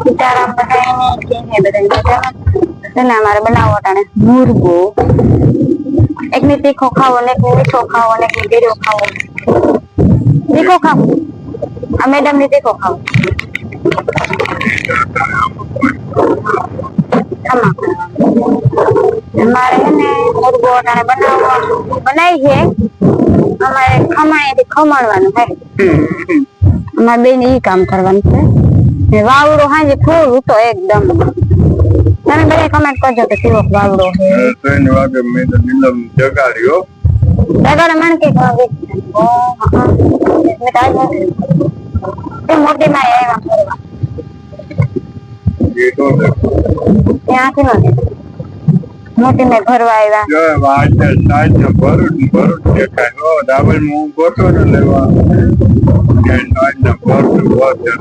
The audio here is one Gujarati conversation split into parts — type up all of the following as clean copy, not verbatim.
સીતારામ બધાને કેમ હે બધાને મજામાં છે ને અમારે બનાવો અટાણે મુરગો એક ને તીખો ખાવો ને એક મીઠો ખાવો ને એક ગેરો ખાવો તીખો ખાવો આ મેડમ ને તીખો ખાવો અમારે હે ને મુરગો અટાણે બનાવી છે અમારે ખમાણીથી ખમણવાનું હે અમારે બેન ઈ કામ કરવાનું છે વાવડો હાજે ફૂલ ઉતો એકદમ તમે બધા કમેન્ટ કરજો કે કેવો વાવડો છે 3 વાગે મેં તો નીલમ જગાડ્યો જગાડે મને કે વાગે ઓ હા મેં તાજ તે મોટી માં આવ્યા ફરવા એ તો ત્યાંથી નથી મોટી મેં ભરવા આવ્યા જો વાજે સાજ ને ભરું દેખાય હો ડાબલ હું ગોતો ને લેવા કે સાજ ને ભરું વાજે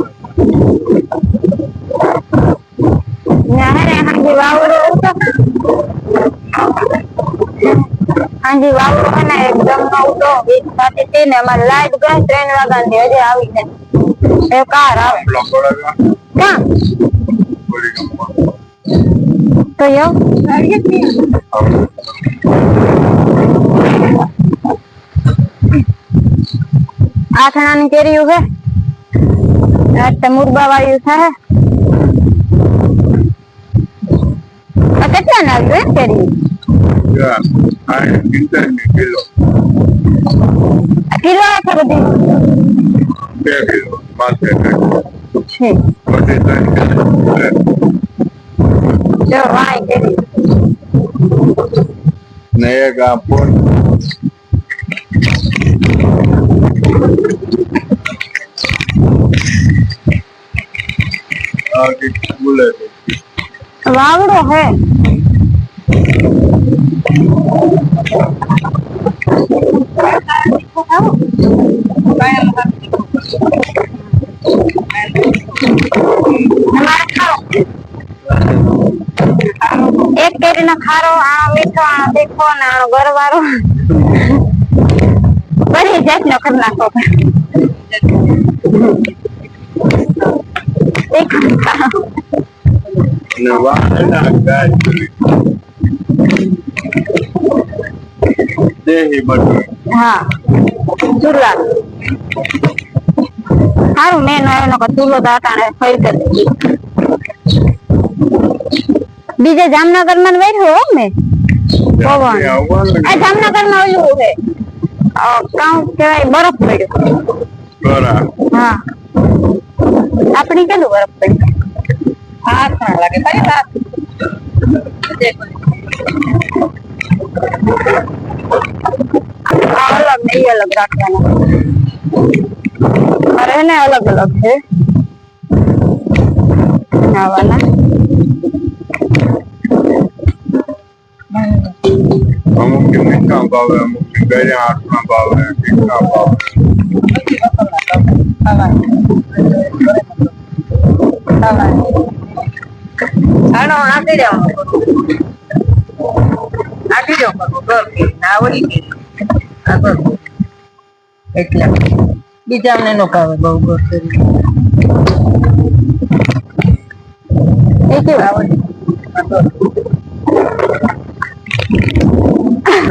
હાજી વાવડો ને એકદમ નવતો 20 સાથે છે ને અમારે લાઈટ ગઈ 3 વાગ્યાની હજી આવી છે એ કાર આવે ક્યાં તો યો આથણાની કેરીયું છે એટલે મુરબા વાળ્યું છે કેટલા ને આવ્યું કેરી કિલો કિલો છે બધી 2 કિલો માથે છે જો વાય કેરી ને એક આ ફોન બોલે વાવડો હે એક કેરી નો ખારો આણો મીઠો આણો તીખો આણો ગરવારો બધી જાત નો કરી નાખો ને વાહના ગાય દેહી બટર હા ચૂલા સારું મેં એનો ચૂલો દાટાણે ફરી કરી બીજે જામનગર માં બેઠો હો મેં પવન આ જામનગર માં ઓલું છે કાઉ કેવાય બરફ પડ્યો બરા હા આપણી કેટલું બરફ પડ્યું હાથ ના લાગે તારી હાથ અલગ નહીં અલગ રાખવાના અરે ને અલગ અલગ છે નાવાના અમુક કે મીઠા ભાવે અમુક કે ગળે આઠના ભાવે તીખા ભાવે આનો આપી દેવાનું આપી દો નાવડી કે આગળ એટલા બીજાને નો કાવે બહુ ગોળ કરી એ કેવું આવડે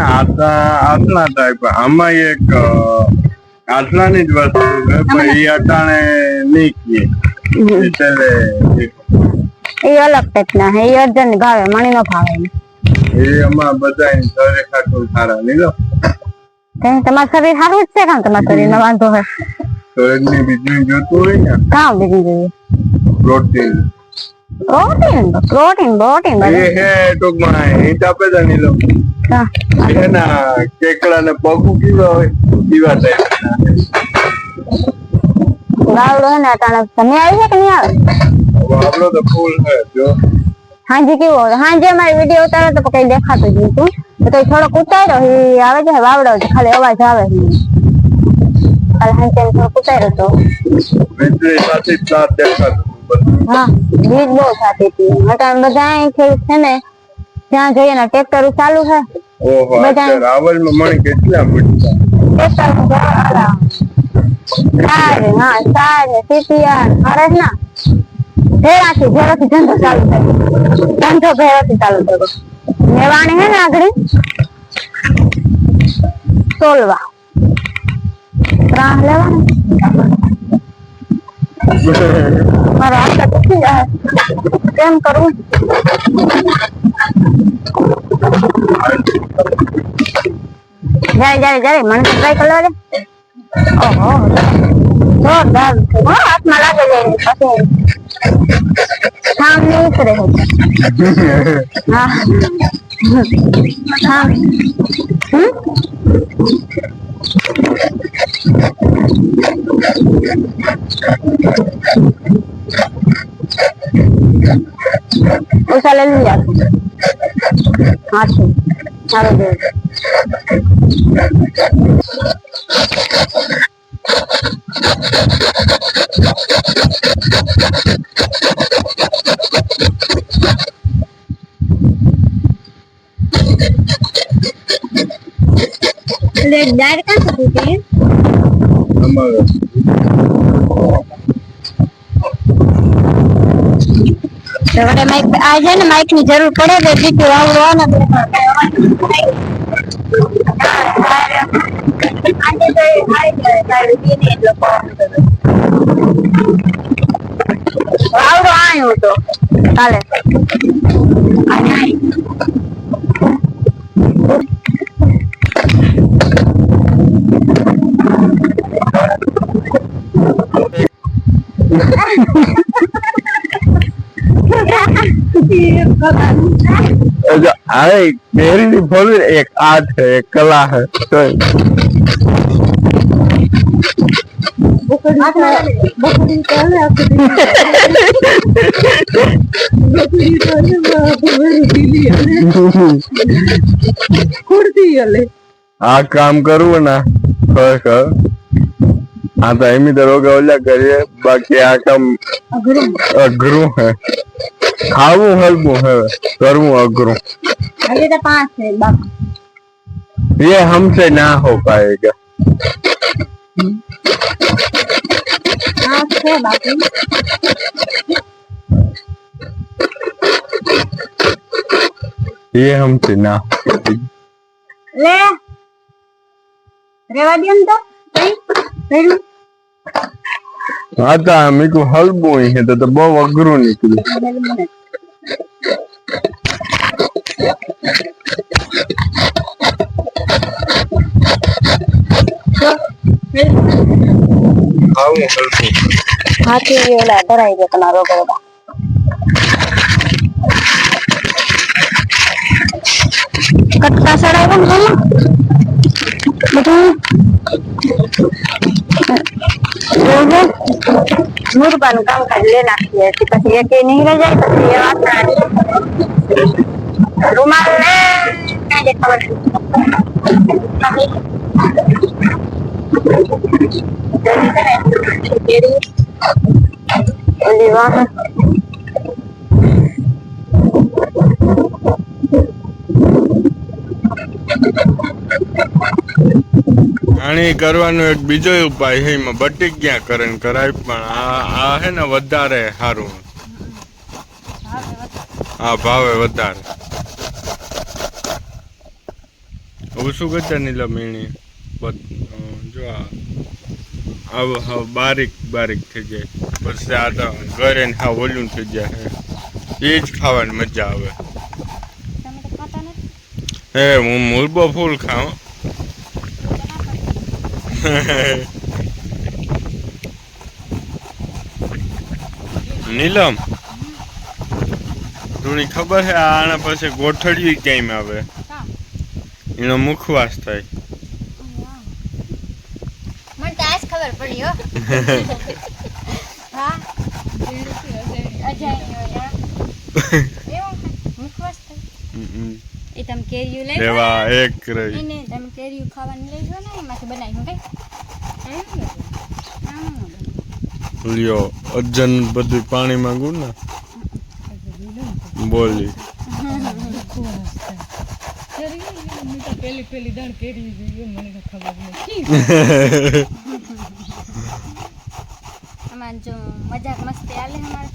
આટલા ટાઈપ આમાં એક આટલાની જ વસ્તુ છે પણ એ અટાણે નહીં કીએ એટલે એ અલગ ટાઈપ ના હે એ અર્જન ભાવે મણી નો ભાવે એ આમાં બધા શરીર ખાટું સારા નહીં લો તમારું શરીર સારું જ છે કામ તમારા શરીર માં વાંધો હોય શરીર ની બીજું જોતું હોય ને કામ બીજું જોઈએ પ્રોટીન પ્રોટીન એ હે ટૂંકમાં હિટ આપે છે નહીં લો એના કેકડા ને પગું કેવા હોય એવા ટાઈપ ગાવડો હે ને અટાણે તમે આવી છે કે નહીં આવે વાવડો તો ફૂલ હે જો હાંજે કેવો હાંજે અમારી વિડીયો ઉતારો તો કઈ દેખાતું જ નતું તો કઈ થોડોક ઉતાર્યો એ આવે છે વાવડો ખાલી અવાજ આવે કાલે હાંજે થોડોક ઉતાર્યો તો વીજળી સાથે સાથ દેખાતું હા વીજ બહુ થતી હતી અટાણે બધા ખેડૂત છે ને ત્યાં જઈએ ને ટ્રેક્ટર ચાલુ છે ઓહો અત્યારે રાવલમાં મણી કેટલા મૂકતા ટ્રેક્ટર સાર સીપિયા અરે ના ભેરાથી ધંધો ચાલુ થયો, ધંધો ભેરાથી ચાલુ થયો. મેવાણી હે ને આગળ સોલવા ત્રાહ લેવાનું મારો હાથ તૂટી જાય, કેમ કરવું? જાય મને ટ્રાય કરો રે. ઓહો જોરદાર હાથમાં લાગે જાય પછી સામને ઉતરે હા હા ઉસા ले लिया हाँ ठीक चलो दे ले डायर का सकते हैं हमारा तो माइक आ जाए ना, माइक की जरूर पड़े तो बीच वावड़ो ना આજે તો આવી જાય દીને એટલો વાવડો આયો તો કાલે अरे मेरी भी बोल एक आर्ट है, एक कला है तो आ काम करूँ ना हाँ तो एम दरोगा ओला करिए, बाकी आ काम अघरू है, खावू हलबू है, करवू अघरू। अभी तो 5 है बाकी, ये हमसे ना हो पाएगा। है बाकी ये हमसे ना ले रेवा दियन तो सही आता मेरे को हलबू है तो बहुत अघरू निकले। हाथी ये वाला डराई दे तना रोगा कटका सड़ा बन गया बेटा रोगे मुर्बान काम कर लेना चाहिए कि पति ये के नहीं रह जाए पति ये बात ना रुमाल ले क्या देखा આની કરવાનો એક બીજો ઉપાય છે, એમાં બટીકિયા કરે કરાય પણ આ હે ને વધારે સારું, આ ભાવે વધારે ઓછું કરતા નીલા મીણી જો આ બારીક બારીક થઈ જાય પછી આ તો ઘરે ને હા ઓલું થઈ જાય, એ જ ખાવાની મજા આવે। હે હું મુરબો ફૂલ ખાઉં નીલમ થોડી ખબર છે આના પાસે ગોઠડિયું કેમ આવે, એનો મુખવાસ થાય। મને તો આજ ખબર પડી હો હા અજાય મુખવાસ થાય એ તમ કેરીયું લઈ લેવા એક રહી એને તમ કેરીયું ખાવાની લઈ જો ને એમાંથી બનાવ્યું કઈ લ્યો અજન બધું પાણીમાં ગુણ ને બોલી પેલી દાણ કેરી મને ખબર નથી અમાર જો મજાક મસ્તી આલે હમારે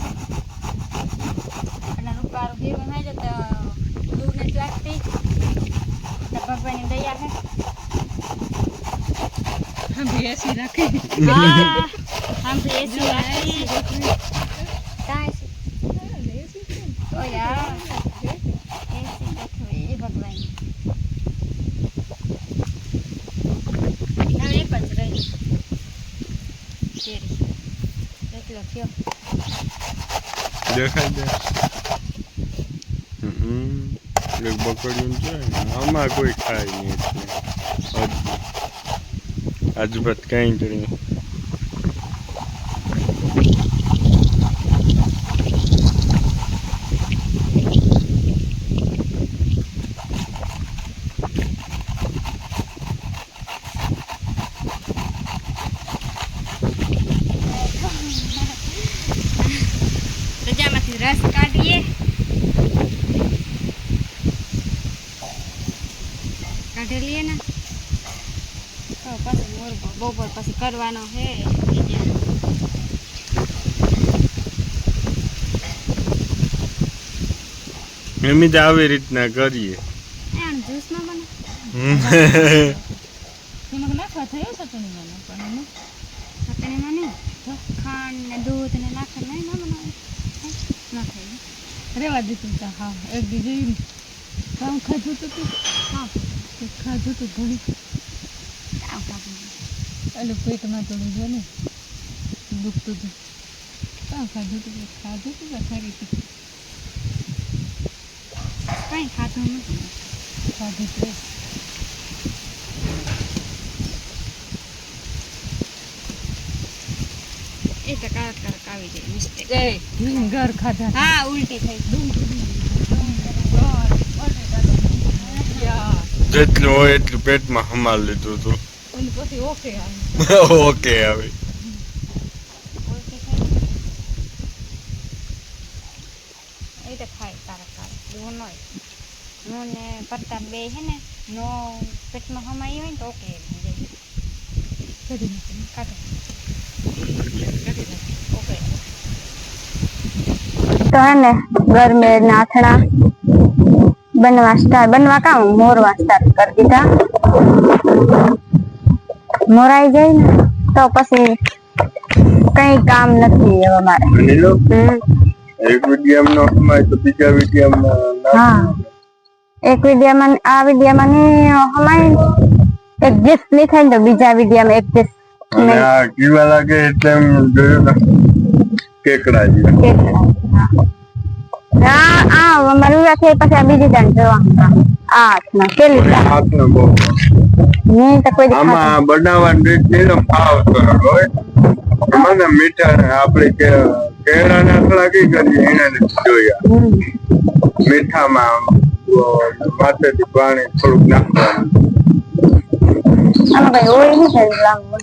ભગવાનની દયા હે हम भी ऐसी रखे हाँ हम भी ऐसी રાખી કાંઈ છે ઓ યાર એસી રાખો એ ભગવાન હવે એક જ રહી કેરી એટલો થયો દેખાય દે એક બકડ્યું છે ને આમાં કોઈ ખાય નહીં એટલે આજુબાજુ કઈ કરી રજામાંથી રસ કાઢીએ કાઢેલીએ ને તો પછી મોર બપોર પછી કરવાનો હે એમ જ આવી રીતના કરીએ એમ જ્યુસમાં બને એમાં નાખવા થયો ચટણીમાં નાખવાનું ચટણીમાં નહીં તો ખાંડ ને દૂધ ને નાખે નહીં ના બનાવે નાખે રેવા દીધું તા હા એક દી જોયું કામ ખાધું તો તું હા ખાધું તો ઘણી એટલે પેટમાં થોડું છે ને દુખતું હતું કામ ખાધું તું ખરી હતી કંઈ ખાધું નથી ખાધું તો એ તો કારક આવી જાય મિસ્ટેક ઘર ખાધા હા ઉલટી થઈ જેટલું હોય એટલું પેટમાં હમાલ લીધું હતું અને પછી ઓકે આવે ઓકે આવે ઉલટી થઈ એ તો ખાય કારક એવું ન હું ને પ્રતાપ બે છે ને નો પેટમાં હમાઈ હોય ને તો ઓકે કાઢો ઓકે તો હે ને घर में नाथना बनवा का मोरवा स्टार्ट कर दीधा मोराई जाए ने तो પછી કઈ કામ નથી હવે મારે એક વિડિયામાં નો હમાય તો બીજા વિડિયામાં હા એક વિડિયામાં આ વિડિયામાં ની હમાય એડજસ્ટ નહીં થાય તો બીજા વિડિયામાં એડજસ્ટ અને આ કીવા લાગે એટલે એમ જોયું ને કેકડા આ મારું રાખે પછી આ બીજી દાન જોવાનું આ હાથમાં કેલી હાથનો બહુ નહીં તો કોઈ આમાં બનાવવાની રીત એનો ભાવ સરળ હોય મને મીઠા આપણે કેળા નાખલા કઈ કરીએ એને જોયા મીઠામાં માથેથી પાણી થોડુંક નાખવાનું આમાં કઈ ઓળી નહીં થાય લાંબુ